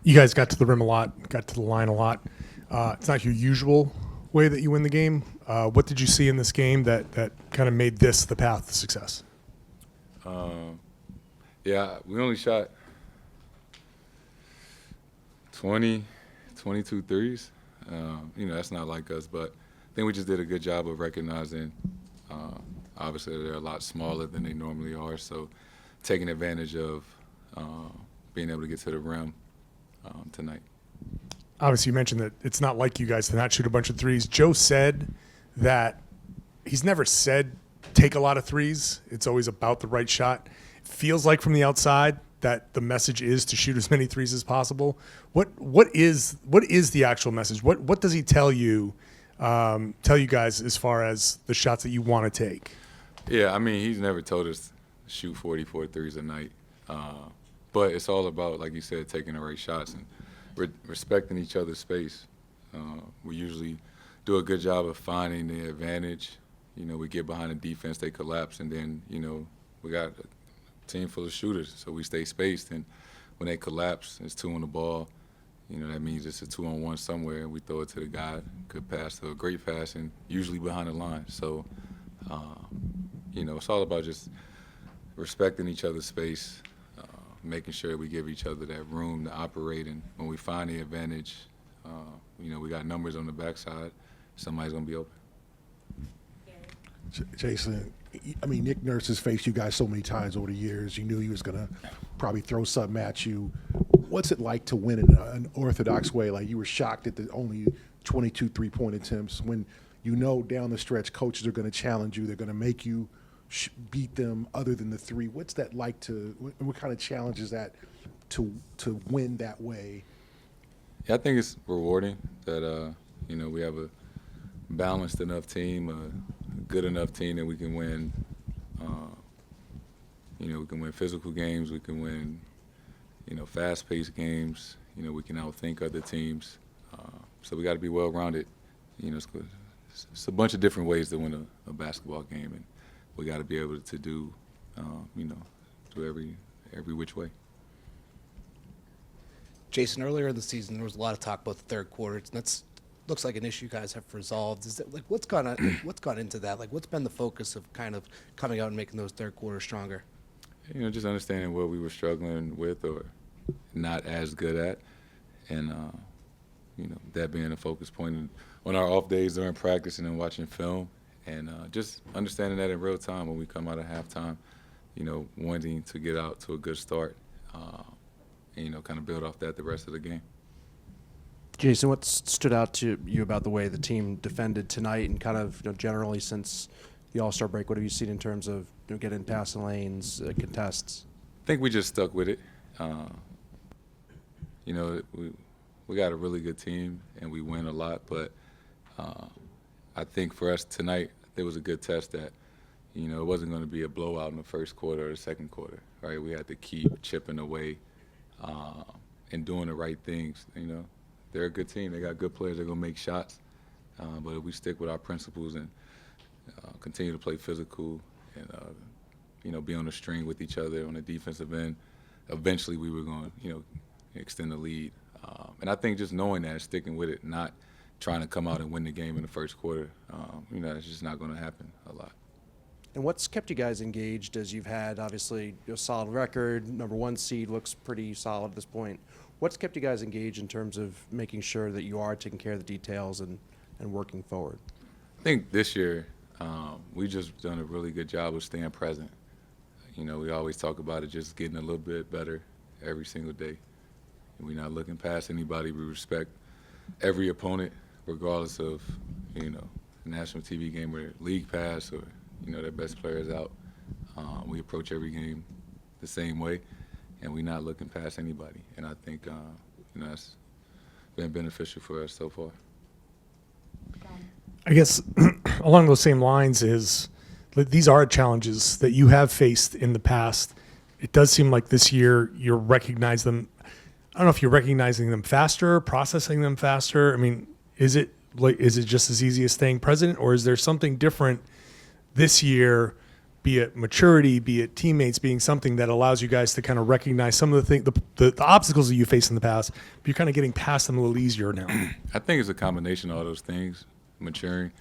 You guys got to the rim a lot, got to the line a lot. It's not your usual way that you win the game. What did you see in this game that kind of made this the path to success? Yeah, we only shot 22 threes. That's not like us, but I think we just did a good job of recognizing, obviously they're a lot smaller than they normally are, so taking advantage of being able to get to the rim tonight. Obviously, you mentioned that it's not like you guys to not shoot a bunch of threes. Joe said that he's never said take a lot of threes. It's always about the right shot. It feels like from the outside that the message is to shoot as many threes as possible. What is the actual message? What does he tell you guys as far as the shots that you want to take? Yeah, I mean, he's never told us to shoot 44 threes a night. But it's all about, like you said, taking the right shots and respecting each other's space. We usually do a good job of finding the advantage. We get behind the defense, they collapse, and then, we got a team full of shooters, so we stay spaced. And when they collapse, it's two on the ball. That means it's a 2-on-1 somewhere, and we throw it to the guy. Good pass to a great pass, and usually behind the line. So, it's all about just respecting each other's space, making sure we give each other that room to operate. And when we find the advantage, we got numbers on the backside, somebody's going to be open. Jayson, I mean, Nick Nurse has faced you guys so many times over the years. You knew he was going to probably throw something at you. What's it like to win in an orthodox way? Like, you were shocked at the only 22 three-point attempts when down the stretch coaches are going to challenge you. They're going to make you beat them other than the three. What's that like what kind of challenge is that to win that way? Yeah, I think it's rewarding that, we have a balanced enough team, a good enough team that we can win. We can win physical games. We can win, fast-paced games. We can outthink other teams. So we got to be well-rounded. It's a bunch of different ways to win a basketball game, and we got to be able to do, do every which way. Jayson, earlier in the season, there was a lot of talk about the third quarter, and that's looks like an issue you guys have resolved. Is that what's gone into that? Like, what's been the focus of kind of coming out and making those third quarters stronger? Just understanding what we were struggling with or not as good at, and that being a focus point on our off days during practice and then watching film, and just understanding that in real time when we come out of halftime, wanting to get out to a good start, and kind of build off that the rest of the game. Jayson, what stood out to you about the way the team defended tonight, and kind of generally since the All-Star break? What have you seen in terms of getting past the lanes, contests? I think we just stuck with it. We got a really good team and we win a lot, but I think for us tonight there was a good test that it wasn't going to be a blowout in the first quarter or the second quarter. Right? We had to keep chipping away and doing the right things. They're a good team. They got good players. They're going to make shots. But if we stick with our principles and continue to play physical and, be on the string with each other on the defensive end, eventually we were going to, extend the lead. And I think just knowing that, sticking with it, not trying to come out and win the game in the first quarter, it's just not going to happen a lot. And what's kept you guys engaged as you've had, obviously, a solid record, number one seed looks pretty solid at this point. What's kept you guys engaged in terms of making sure that you are taking care of the details and working forward? I think this year we just done a really good job of staying present. We always talk about it just getting a little bit better every single day. And we're not looking past anybody. We respect every opponent, regardless of, national TV game or league pass or, their best players out. We approach every game the same way, and we're not looking past anybody. And I think, that's been beneficial for us so far. I guess along those same lines is these are challenges that you have faced in the past. It does seem like this year you're recognizing them. I don't know if you're recognizing them faster, processing them faster. I mean, is it just as easy as staying present, or is there something different this year be it maturity, be it teammates, being something that allows you guys to kind of recognize some of the obstacles that you faced in the past, but you're kind of getting past them a little easier now? I think it's a combination of all those things, maturing,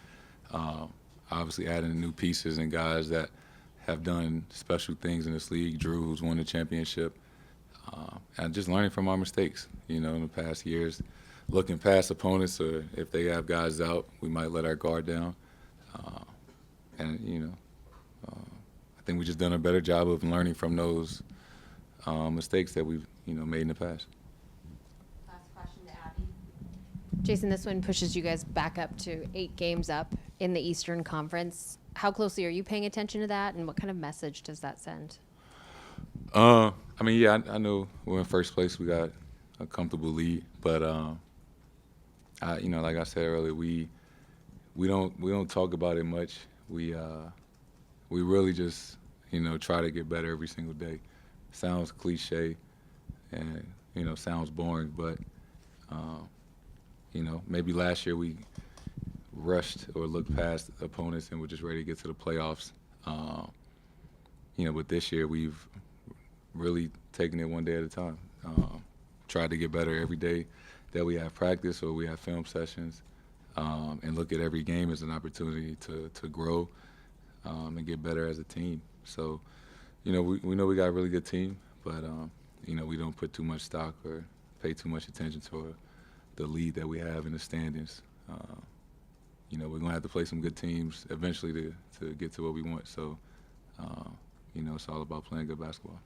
obviously adding new pieces and guys that have done special things in this league. Drew, who's won the championship, and just learning from our mistakes, in the past years, looking past opponents, or if they have guys out, we might let our guard down. I think we've just done a better job of learning from those mistakes that we've, made in the past. Last question to Abby. Jayson, this one pushes you guys back up to 8 games up in the Eastern Conference. How closely are you paying attention to that, and what kind of message does that send? I know we're in first place. We got a comfortable lead, but like I said earlier, we don't talk about it much. We really just try to get better every single day. Sounds cliche, and sounds boring, but maybe last year we rushed or looked past opponents and were just ready to get to the playoffs. But this year we've really taken it one day at a time. Tried to get better every day that we have practice or we have film sessions, and look at every game as an opportunity to grow and get better as a team. So, we know we got a really good team, but we don't put too much stock or pay too much attention to the lead that we have in the standings. We're gonna have to play some good teams eventually to get to what we want. So, it's all about playing good basketball.